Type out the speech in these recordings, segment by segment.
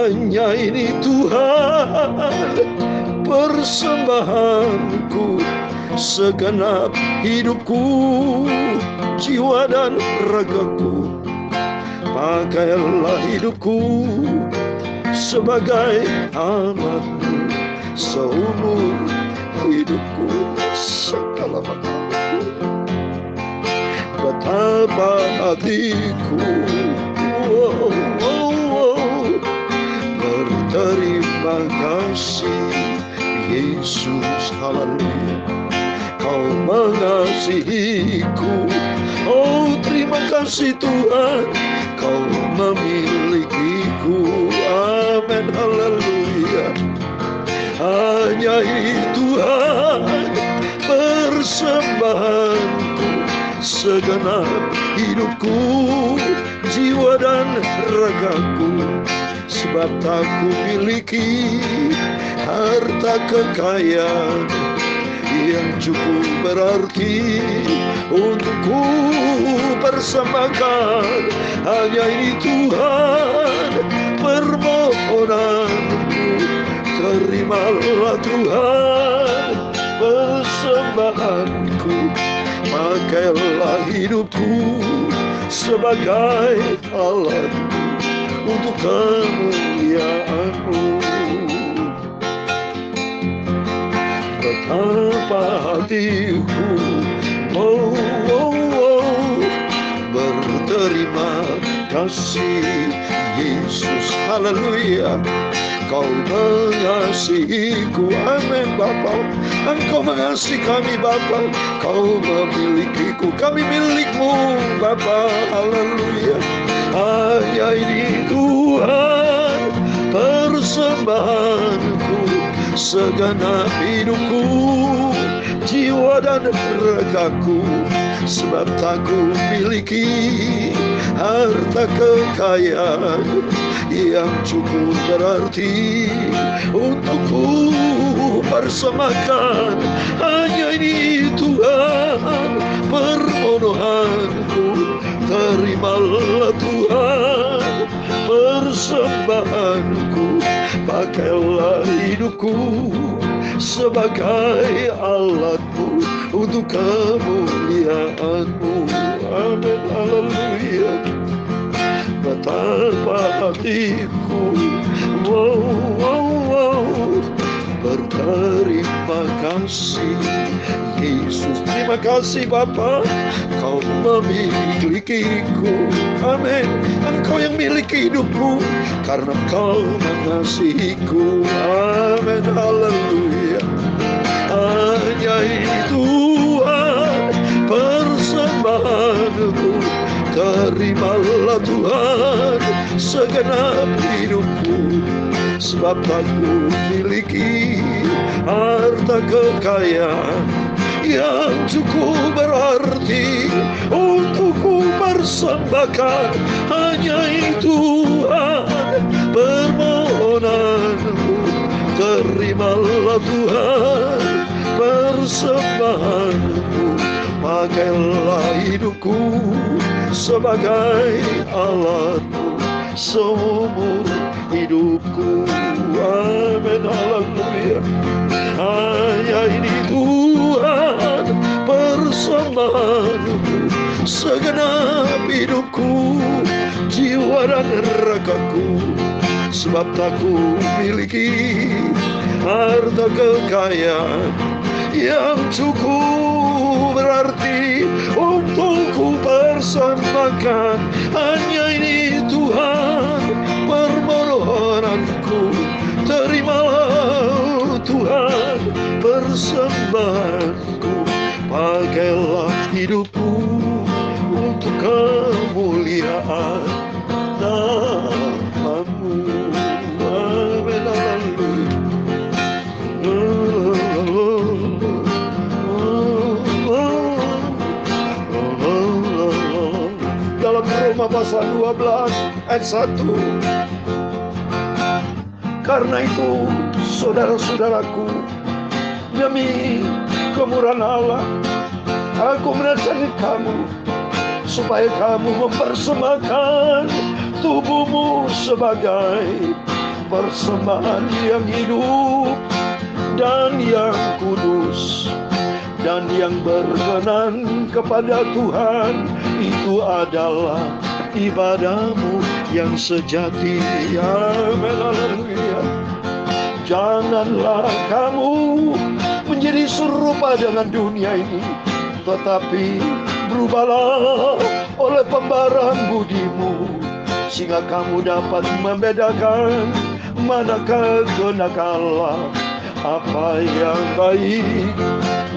Hanya ini Tuhan persembahanku, segenap hidupku, jiwa dan ragaku. Pakailah hidupku sebagai alatmu, seumur hidupku, segala makanan. Betapa hatiku berterima kasih, Yesus, haleluya. Kau mengasihiku, oh terima kasih Tuhan. Kau memilikiku, amin, haleluya. Hanya ini Tuhan persembahanku, segenap hidupku, jiwa dan ragaku. Sebab tak ku miliki harta kekayaan yang cukup berarti untukku persembahkan. Hanya ini Tuhan permohonanku, terimalah Tuhan persembahanku. Pakailah hidupku sebagai alat untuk kemuliaan-Mu. Betapa hatiku berterima kasih, Yesus, haleluya. Kau mengasihiku, amin Bapa. Engkau mengasihi kami Bapa. Kau memilikiku, kami milikmu Bapa, haleluya. Hanya ini Tuhan persembahanku, segenap hidupku, jiwa dan ragaku. Sebab tak ku miliki harta kekayaan yang cukup berarti untukku persembahkan. Hanya ini Tuhan permohonanku, terimalah Tuhan persembahanku. Pakailah hidupku sebagai alat-Mu untuk kemuliaan-Mu, amin, haleluya. Betapa hatiku berterima kasih, Yesus. Terima kasih Bapa, Kau memilikiku, amin. Engkau yang miliki hidupku karena Kau mengasihiku, amin, haleluya. Hanya ini Tuhan persembahanku, terimalah Tuhan segenap hidupku. Sebab tak ku miliki harta kekayaan yang cukup berarti untukku persembahkan. Hanya itu Tuhan permohonanku, terimalah Tuhan persembahanku. Pakailah hidupku sebagai alat-Mu seumur hidupku, amin, haleluya. Hanya ini Tuhan persembahanku, segenap hidupku, jiwa dan ragaku. Sebab tak ku miliki harta kekayaan yang cukup berarti untukku persembahkan. Hanya ini Tuhan permohonanku, terimalah Tuhan persembahanku. Pakailah hidupku untuk kemuliaan nama-Mu, amin, haleluya. Dalam Roma pasal 12 ayat 1. Karena itu saudara-saudaraku, demi kemurahan Allah, aku menasihati kamu supaya kamu mempersembahkan tubuhmu sebagai persembahan yang hidup dan yang kudus dan yang berkenan kepada Tuhan. Itu adalah ibadahmu yang sejati. Amin, haleluya. Janganlah kamu menjadi serupa dengan dunia ini, tetapi berubahlah oleh pembaharuan budimu, sehingga kamu dapat membedakan manakah kehendak Allah, apa yang baik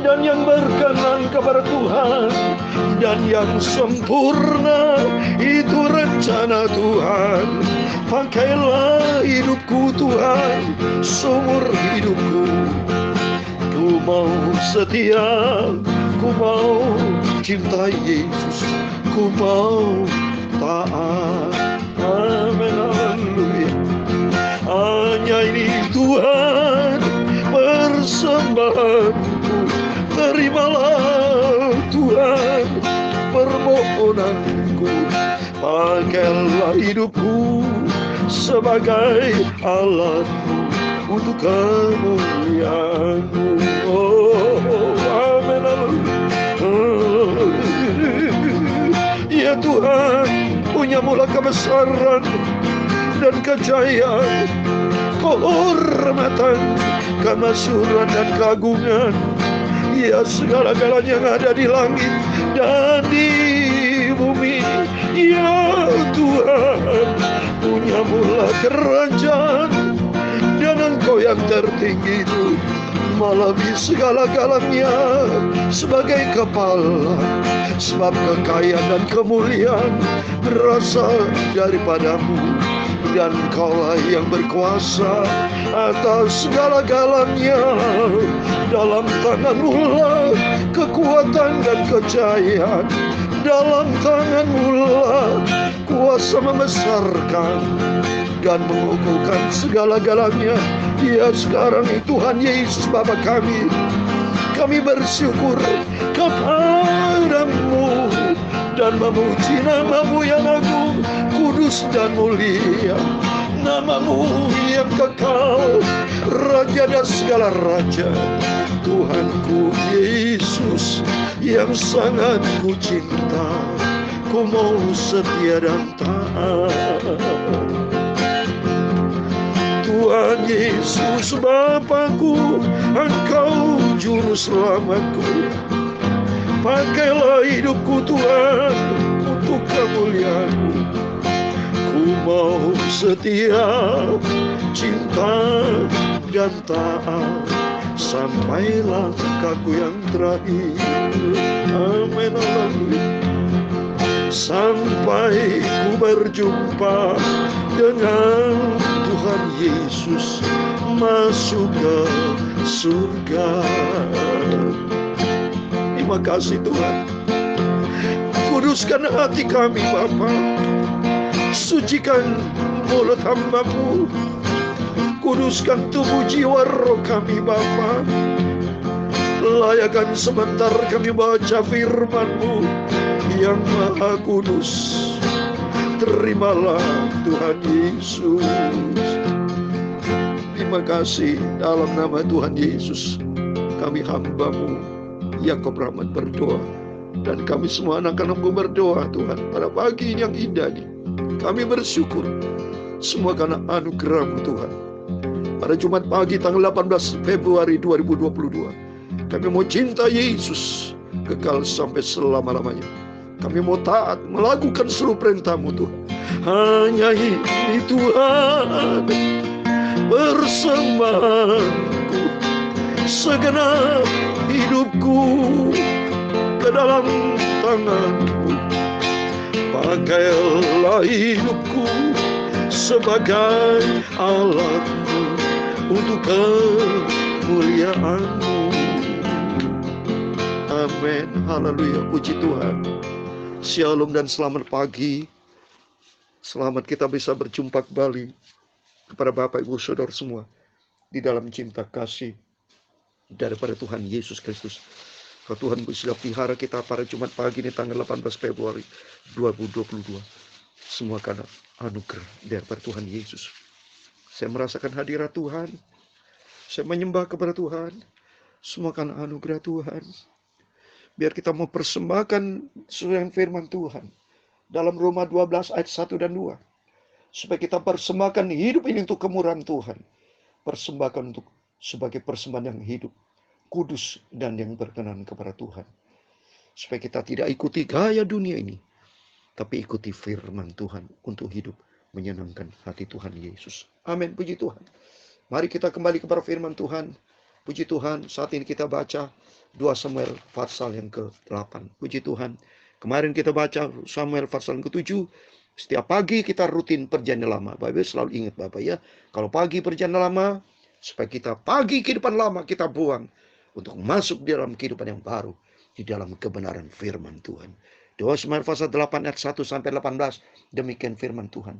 dan yang berkenan kepada Tuhan, dan yang sempurna itu rencana Tuhan. Pakailah hidupku Tuhan, seumur hidupku. Ku mau setia, ku mau cinta Yesus, ku mau taat. Amin, haleluya. Hanya ini Tuhan persembahanku. Terimalah Tuhan permohonanku. Pakailah hidupku sebagai alatmu untuk kemuliaan-Mu. Oh, amin, ya Tuhan, punya mula kebesaran dan kejayaan, kehormatan, kemasyhuran dan keagungan. Ya, segala-galanya yang ada di langit dan di bumi. Ya Tuhan, punya mula kerajaan, dan Engkau yang tertinggi itu melebihi segala-galanya sebagai kepala. Sebab kekayaan dan kemuliaan berasal daripadamu, dan Engkaulah yang berkuasa atas segala-galanya. Dalam tangan-Mu lah kekuatan dan kejayaan, dalam tangan-Mu lah kuasa membesarkan dan mengukuhkan segala-galanya. Ya, sekarang ini Tuhan Yesus Bapa kami bersyukur kepadamu dan memuji nama-Mu yang agung, kudus dan mulia. Nama-Mu yang kekal, Raja dan segala raja. Tuhanku Yesus yang sangat ku cinta, ku mau setia dan taat. Tuhan Yesus Bapakku, Engkau juru selamatku. Pakailah hidupku Tuhan untuk kemuliaan-Mu. Ku mau setia, cinta dan taat sampai langkahku yang terakhir. Amin, haleluya. Sampai ku berjumpa dengan Tuhan Yesus masuk ke surga. Terima kasih Tuhan. Kuduskan hati kami Bapa, sucikan mulut hamba-Mu, kuduskan tubuh jiwa roh kami Bapa. Layakkan sebentar kami baca firman-Mu yang maha kudus. Terimalah Tuhan Yesus. Terima kasih, dalam nama Tuhan Yesus kami hamba-Mu Yakob Rahmat berdoa, dan kami semua anak-anak-Mu berdoa Tuhan pada pagi yang indah ini. Kami bersyukur semua karena anugerah-Mu Tuhan. Pada Jumat pagi tanggal 18 Februari 2022, kami mau cinta Yesus kekal sampai selama-lamanya. Kami mau taat melakukan seluruh perintah-Mu Tuhan. Hanya ini Tuhan persembahanku, segenap hidupku ke dalam tangan-Mu. Pakailah hidupku sebagai alat-Mu untuk kemuliaan-Mu. Amin, haleluya, puji Tuhan. Shalom dan selamat pagi. Selamat kita bisa berjumpa kembali kepada Bapak Ibu Saudara semua di dalam cinta kasih daripada Tuhan Yesus Kristus. Kalau Tuhan sudah pelihara kita pada Jumat pagi ini tanggal 18 Februari 2022. Semua karena anugerah daripada Tuhan Yesus. Saya merasakan hadirat Tuhan. Saya menyembah kepada Tuhan. Semua karena anugerah Tuhan. Biar kita mau persembahkan sesuai dengan firman Tuhan. Dalam Roma 12 ayat 1 dan 2. Supaya kita persembahkan hidup ini untuk kemurahan Tuhan. Persembahkan untuk sebagai persembahan yang hidup, kudus, dan yang berkenan kepada Tuhan. Supaya kita tidak ikuti gaya dunia ini, tapi ikuti firman Tuhan untuk hidup menyenangkan hati Tuhan Yesus. Amin, puji Tuhan. Mari kita kembali kepada firman Tuhan. Puji Tuhan, saat ini kita baca 2 Samuel pasal yang ke-8. Puji Tuhan. Kemarin kita baca Samuel pasal yang ke-7. Setiap pagi kita rutin perjanjian lama. Bapak selalu ingat Bapak ya. Kalau pagi perjanjian lama, supaya kita pagi kehidupan lama kita buang untuk masuk di dalam kehidupan yang baru. Di dalam kebenaran firman Tuhan. 2 Samuel pasal 8 ayat 1 sampai 18. Demikian firman Tuhan.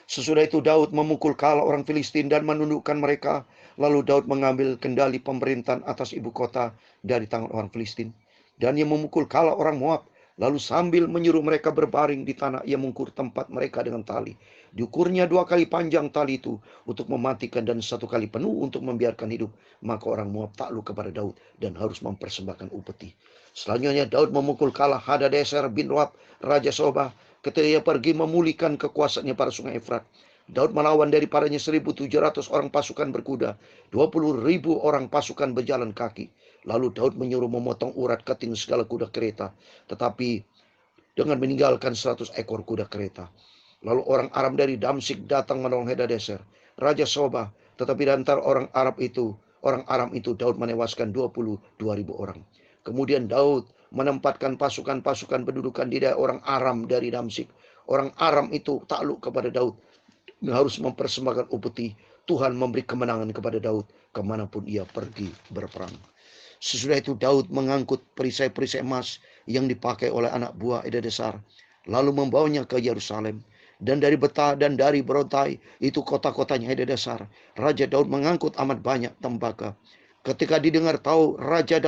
Sesudah itu Daud memukul kala orang Filistin dan menundukkan mereka. Lalu Daud mengambil kendali pemerintahan atas ibu kota dari tangan orang Filistin. Dan ia memukul kala orang Moab. Lalu sambil menyuruh mereka berbaring di tanah, ia mengukur tempat mereka dengan tali. Diukurnya 2 kali panjang tali itu untuk mematikan dan 1 kali penuh untuk membiarkan hidup. Maka orang Moab takluk kepada Daud dan harus mempersembahkan upeti. Selanjutnya Daud memukul kala Hadadeser bin Roab, Raja Sobah, ketika ia pergi memulihkan kekuasaannya pada sungai Efrat. Daud melawan daripadanya 1.700 orang pasukan berkuda, 20.000 orang pasukan berjalan kaki. Lalu Daud menyuruh memotong urat keting segala kuda kereta, tetapi dengan meninggalkan 100 ekor kuda kereta. Lalu orang Aram dari Damsik datang menolong Hadadeser, Raja Sobah, tetapi di antara orang Aram itu Daud menewaskan 22.000 orang. Kemudian Daud menempatkan pasukan-pasukan pendudukan di daerah orang Aram dari Damsik. Orang Aram itu takluk kepada Daud, harus mempersembahkan upeti. Tuhan memberi kemenangan kepada Daud kemanapun ia pergi berperang. Sesudah itu Daud mengangkut perisai-perisai emas yang dipakai oleh anak buah Hadadeser, lalu membawanya ke Yerusalem. Dan dari Betah dan dari Berontai, itu kota-kotanya Hadadeser, Raja Daud mengangkut amat banyak tembaga. Ketika didengar tahu Raja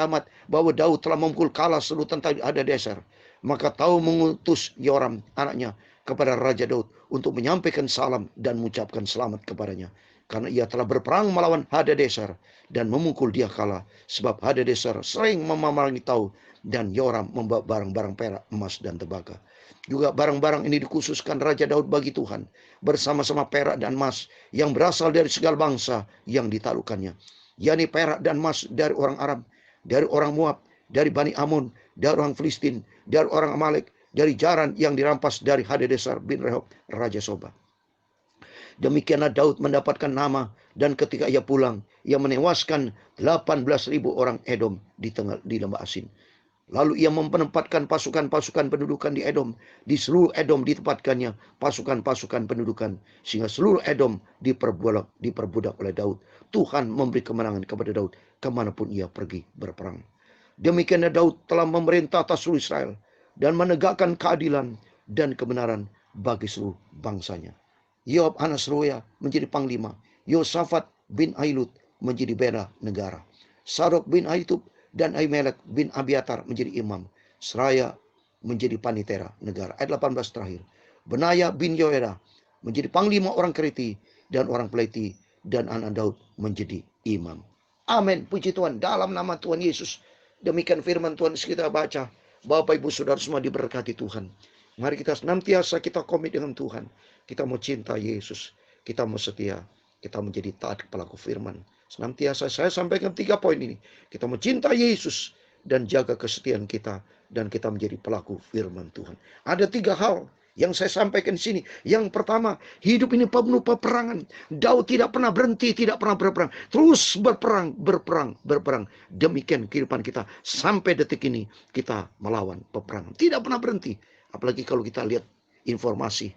Amat bahwa Daud telah memukul kalah seluruh tentara Hadadeser, maka tahu mengutus Yoram anaknya kepada Raja Daud untuk menyampaikan salam dan mengucapkan selamat kepadanya, karena ia telah berperang melawan Hadadeser dan memukul dia kalah, sebab Hadadeser sering memamangi tahu, dan Yoram membawa barang-barang perak, emas, dan tembaga. Juga barang-barang ini dikhususkan Raja Daud bagi Tuhan, bersama-sama perak dan emas yang berasal dari segala bangsa yang ditaklukkannya, yakni perak dan emas dari orang Aram, dari orang Moab, dari Bani Amun, dari orang Filistin, dari orang Amalek, dari jaran yang dirampas dari Hadadeser bin Rehob, Raja Sobah. Demikianlah Daud mendapatkan nama, dan ketika ia pulang, ia menewaskan 18.000 orang Edom di lembah Asin. Lalu ia menempatkan pasukan-pasukan pendudukan di Edom. Di seluruh Edom ditempatkannya pasukan-pasukan pendudukan, sehingga seluruh Edom diperbudak oleh Daud. Tuhan memberi kemenangan kepada Daud kemanapun ia pergi berperang. Demikiannya Daud telah memerintah atas seluruh Israel dan menegakkan keadilan dan kebenaran bagi seluruh bangsanya. Yoab anak Seruya menjadi panglima. Yosafat bin Ahilud menjadi bela negara. Sadok bin Ahitub dan Ahimelek bin Abiatar menjadi imam. Seraya menjadi panitera negara. Ayat 18 terakhir. Benaya bin Yoeda menjadi panglima orang Kreti dan orang Peleti, dan anak Daud menjadi imam. Amin. Puji Tuhan. Dalam nama Tuhan Yesus. Demikian firman Tuhan kita baca. Bapak Ibu Saudara semua diberkati Tuhan. Mari kita senantiasa kita komit dengan Tuhan. Kita mau cinta Yesus. Kita mau setia. Kita menjadi taat pelaku firman. Senantiasa saya sampaikan 3 poin ini. Kita mencintai Yesus dan jaga kesetiaan kita, dan kita menjadi pelaku firman Tuhan. Ada 3 hal yang saya sampaikan di sini. Yang pertama, hidup ini penuh peperangan. Daud tidak pernah berhenti, tidak pernah berperang. Terus berperang. Demikian kehidupan kita sampai detik ini, kita melawan peperangan. Tidak pernah berhenti. Apalagi kalau kita lihat informasi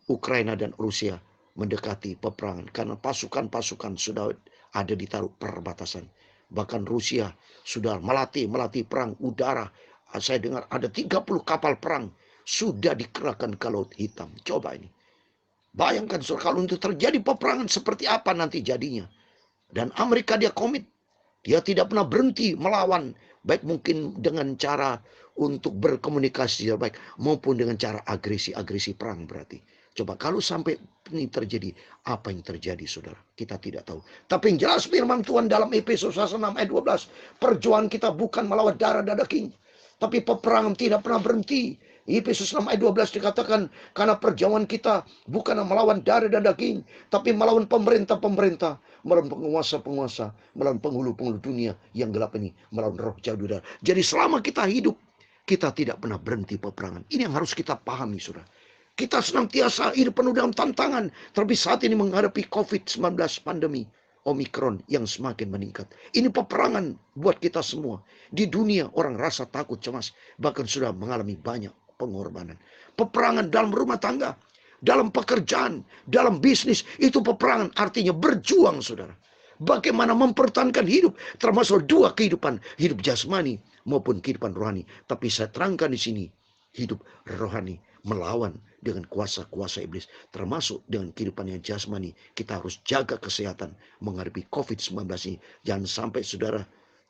Ukraina dan Rusia mendekati peperangan, karena pasukan-pasukan sudah ada di taruh perbatasan. Bahkan Rusia sudah melatih perang udara. Saya dengar ada 30 kapal perang sudah dikerahkan ke Laut Hitam. Coba ini. Bayangkan kalau itu terjadi peperangan seperti apa nanti jadinya. Dan Amerika dia komit. Dia tidak pernah berhenti melawan. Baik mungkin dengan cara untuk berkomunikasi baik, maupun dengan cara agresi perang berarti. Coba kalau sampai ini terjadi, apa yang terjadi saudara? Kita tidak tahu. Tapi yang jelas firman Tuhan dalam Efesus 6 ayat 12. Perjuangan kita bukan melawan darah dan daging, tapi peperangan tidak pernah berhenti. Efesus 6 ayat 12 dikatakan, karena perjuangan kita bukan melawan darah dan daging, tapi melawan pemerintah-pemerintah, melawan penguasa-penguasa, melawan penghulu-penghulu dunia yang gelap ini, melawan roh jahat udara. Jadi selama kita hidup, kita tidak pernah berhenti peperangan. Ini yang harus kita pahami, saudara. Kita senantiasa hidup penuh dengan tantangan. Tapi saat ini menghadapi COVID-19 pandemi Omikron yang semakin meningkat. Ini peperangan buat kita semua. Di dunia orang rasa takut, cemas. Bahkan sudah mengalami banyak pengorbanan. Peperangan dalam rumah tangga, dalam pekerjaan, dalam bisnis. Itu peperangan, artinya berjuang, saudara. Bagaimana mempertahankan hidup, termasuk dua kehidupan, hidup jasmani maupun kehidupan rohani. Tapi saya terangkan di sini, hidup rohani melawan dengan kuasa-kuasa iblis, termasuk dengan kehidupan yang jasmani. Kita harus jaga kesehatan menghadapi COVID-19 ini. Jangan sampai saudara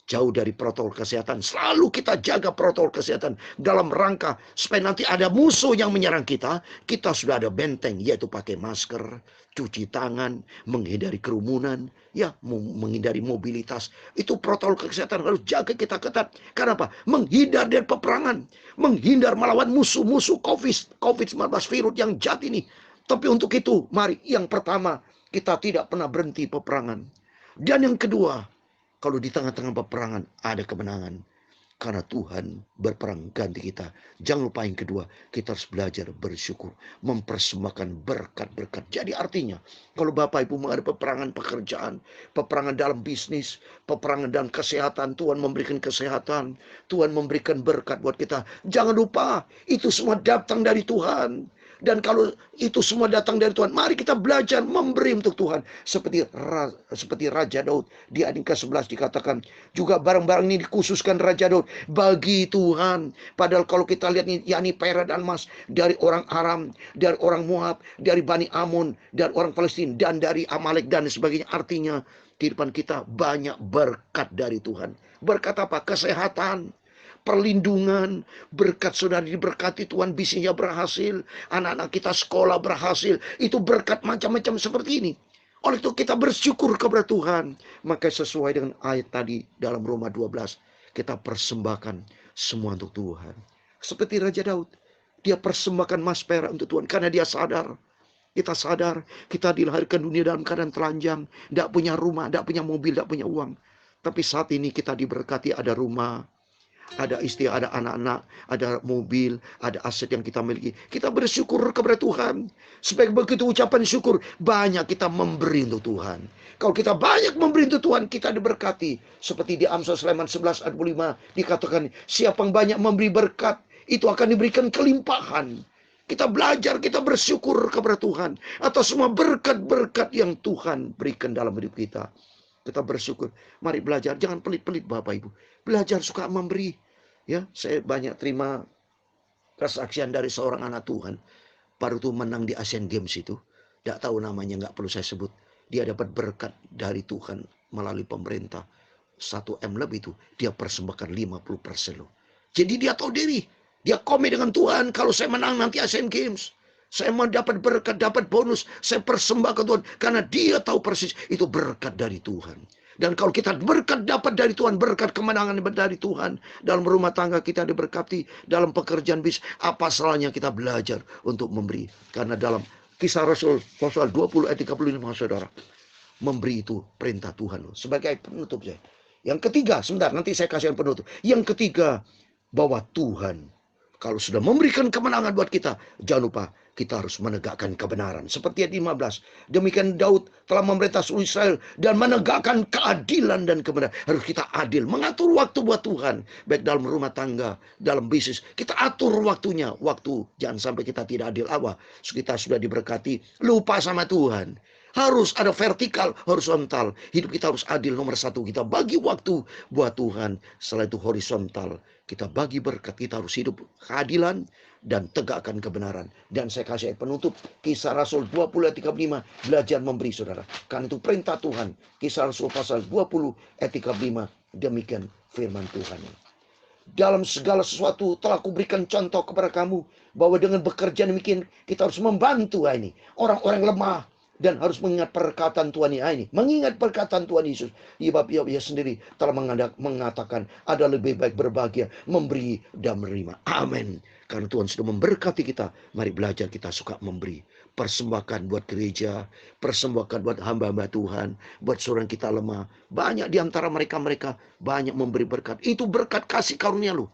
jauh dari protokol kesehatan. Selalu kita jaga protokol kesehatan dalam rangka supaya nanti ada musuh yang menyerang kita. Kita sudah ada benteng, yaitu pakai masker, cuci tangan, menghindari kerumunan, ya, menghindari mobilitas. Itu protokol kesehatan harus jaga kita ketat. Karena apa? Menghindar dari peperangan, menghindar melawan musuh-musuh COVID-19 virus yang jahat ini. Tapi untuk itu, mari yang pertama, kita tidak pernah berhenti peperangan. Dan yang kedua, kalau di tengah-tengah peperangan ada kemenangan. Karena Tuhan berperang ganti kita. Jangan lupa yang kedua, kita harus belajar bersyukur. Mempersembahkan berkat-berkat. Jadi artinya, kalau Bapak Ibu menghadapi peperangan pekerjaan, peperangan dalam bisnis, peperangan dalam kesehatan, Tuhan memberikan kesehatan, Tuhan memberikan berkat buat kita. Jangan lupa, itu semua datang dari Tuhan. Dan kalau itu semua datang dari Tuhan, mari kita belajar memberi untuk Tuhan. Seperti Raja Daud di ayat ke-11 dikatakan, juga barang-barang ini dikhususkan Raja Daud bagi Tuhan. Padahal kalau kita lihat ini, yakni perak dan emas dari orang Aram, dari orang Moab, dari Bani Amun, dari orang Palestina, dan dari Amalek dan sebagainya. Artinya kehidupan kita banyak berkat dari Tuhan. Berkat apa? Kesehatan, perlindungan, berkat saudara diberkati Tuhan, bisnisnya berhasil, anak-anak kita sekolah berhasil, itu berkat macam-macam seperti ini. Oleh itu kita bersyukur kepada Tuhan. Maka sesuai dengan ayat tadi dalam Roma 12, kita persembahkan semua untuk Tuhan. Seperti Raja Daud, dia persembahkan emas perak untuk Tuhan karena dia sadar. Kita sadar kita dilahirkan dunia dalam keadaan telanjang, tidak punya rumah, tidak punya mobil, tidak punya uang. Tapi saat ini kita diberkati, ada rumah, ada istri, ada anak-anak, ada mobil, ada aset yang kita miliki. Kita bersyukur kepada Tuhan. Supaya begitu ucapan syukur, banyak kita memberi untuk Tuhan. Kalau kita banyak memberi untuk Tuhan, kita diberkati. Seperti di Amsal Sulaiman 11 ayat 5 dikatakan, siapa yang banyak memberi berkat, itu akan diberikan kelimpahan. Kita belajar, kita bersyukur kepada Tuhan atas semua berkat-berkat yang Tuhan berikan dalam hidup kita. Kita bersyukur. Mari belajar, jangan pelit-pelit Bapak Ibu. Belajar suka memberi. Ya, saya banyak terima kesaksian dari seorang anak Tuhan. Baru tuh menang di Asian Games itu. Tidak tahu namanya, nggak perlu saya sebut. Dia dapat berkat dari Tuhan melalui pemerintah. 1 M lebih itu. Dia persembahkan 50% loh. Jadi dia tahu diri. Dia komit dengan Tuhan. Kalau saya menang nanti Asian Games, saya mau dapat berkat, dapat bonus. Saya persembahkan Tuhan. Karena dia tahu persis itu berkat dari Tuhan. Dan kalau kita berkat dapat dari Tuhan, berkat kemenangan dari Tuhan, dalam rumah tangga kita diberkati, dalam pekerjaan bisnis, apa salahnya kita belajar untuk memberi? Karena dalam Kisah Rasul pasal 20 ayat 35, saudara, memberi itu perintah Tuhan. Sebagai penutup saya. Yang ketiga, sebentar, nanti saya kasih penutup. Yang ketiga, bahwa Tuhan kalau sudah memberikan kemenangan buat kita, jangan lupa kita harus menegakkan kebenaran. Seperti ayat 15. Demikian Daud telah memerintah seluruh Israel dan menegakkan keadilan dan kebenaran. Harus kita adil. Mengatur waktu buat Tuhan. Baik dalam rumah tangga, dalam bisnis. Kita atur waktunya. Waktu. Jangan sampai kita tidak adil. Kita sudah diberkati. Lupa sama Tuhan. Harus ada vertikal, horizontal. Hidup kita harus adil. Nomor satu, kita bagi waktu buat Tuhan. Setelah itu horizontal. Kita bagi berkat, kita harus hidup keadilan dan tegakkan kebenaran. Dan saya kasih penutup, Kisah Rasul 20 ayat 35, belajar memberi saudara. Karena itu perintah Tuhan. Kisah Rasul pasal 20 ayat 35, demikian firman Tuhan. dalam segala sesuatu telah kuberikan contoh kepada kamu, bahwa dengan bekerja demikian kita harus membantu ini orang-orang lemah, dan harus mengingat perkataan Tuhan ini. Mengingat perkataan Tuhan Yesus. Sebab ia sendiri telah mengatakan, ada lebih baik berbahagia, memberi dan menerima. Amin. Karena Tuhan sudah memberkati kita. Mari belajar kita suka memberi. Persembahkan buat gereja. Persembahkan buat hamba-hamba Tuhan. Buat seorang kita lemah. Banyak di antara mereka banyak memberi berkat. Itu berkat kasih karunia lu.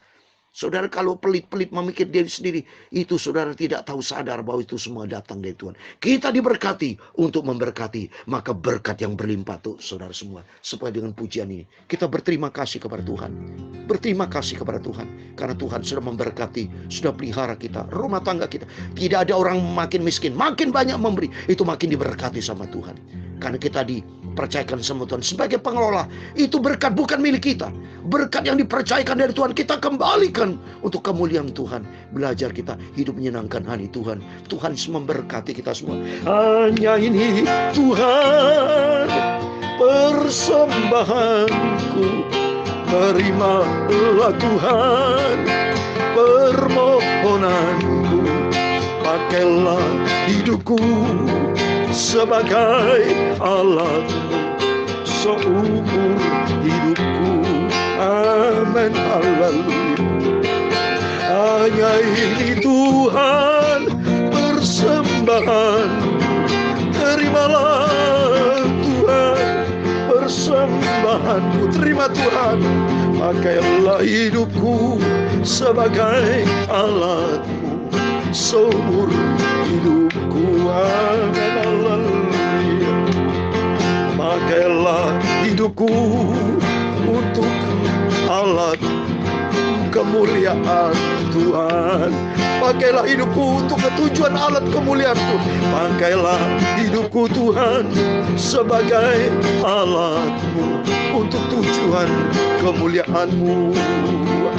Saudara kalau pelit-pelit memikir diri sendiri, itu saudara tidak tahu sadar bahwa itu semua datang dari Tuhan. Kita diberkati untuk memberkati, maka berkat yang berlimpah tuh saudara semua. Supaya dengan pujian ini, kita berterima kasih kepada Tuhan. Berterima kasih kepada Tuhan. Karena Tuhan sudah memberkati, sudah pelihara kita, rumah tangga kita. Tidak ada orang makin miskin, makin banyak memberi, itu makin diberkati sama Tuhan. Karena kita dipercayakan sama Tuhan sebagai pengelola. Itu berkat bukan milik kita. Berkat yang dipercayakan dari Tuhan, kita kembalikan untuk kemuliaan Tuhan. Belajar kita hidup menyenangkan hati Tuhan. Tuhan memberkati kita semua. Hanya ini Tuhan persembahanku. Terimalah Tuhan permohonanku. Pakailah hidupku sebagai alatmu seumur hidupku. Amin, haleluya. Hanya ini Tuhan persembahan. Terimalah Tuhan persembahanku. Terima Tuhan. Pakailah hidupku sebagai alatmu seumur hidupku. Amin, haleluya. Pakailah hidupku untuk alat kemuliaan Tuhan. Pakailah hidupku untuk ketujuan alat kemuliaan Tuhan. Pakailah hidupku Tuhan sebagai alatmu untuk tujuan kemuliaan-Mu.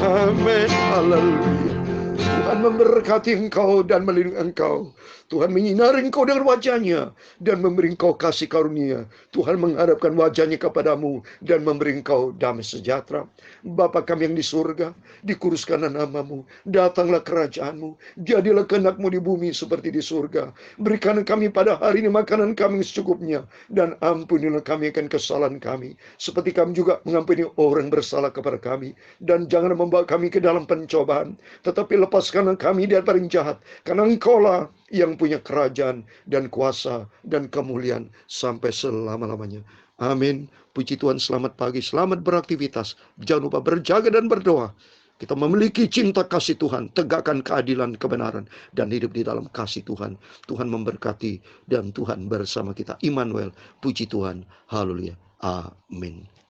Amin, haleluya. Tuhan memberkati engkau dan melindungi engkau. Tuhan menyinari engkau dengan wajahnya dan memberi engkau kasih karunia. Tuhan menghadapkan wajahnya kepadamu dan memberi engkau damai sejahtera. Bapa kami yang di surga, dikuduskanlah namamu, datanglah kerajaanmu, jadilah kehendak-Mu di bumi seperti di surga. Berikan kami pada hari ini makanan kami secukupnya, dan ampunilah kami akan kesalahan kami, seperti kami juga mengampuni orang bersalah kepada kami. Dan jangan membawa kami ke dalam pencobaan, tetapi lepaskanlah kami dari yang jahat, karena Engkaulah yang punya kerajaan dan kuasa dan kemuliaan sampai selama-lamanya. Amin. Puji Tuhan, selamat pagi, selamat beraktivitas. Jangan lupa berjaga dan berdoa. Kita memiliki cinta kasih Tuhan, tegakkan keadilan, kebenaran, dan hidup di dalam kasih Tuhan. Tuhan memberkati dan Tuhan bersama kita. Immanuel, puji Tuhan. Haleluya. Amin.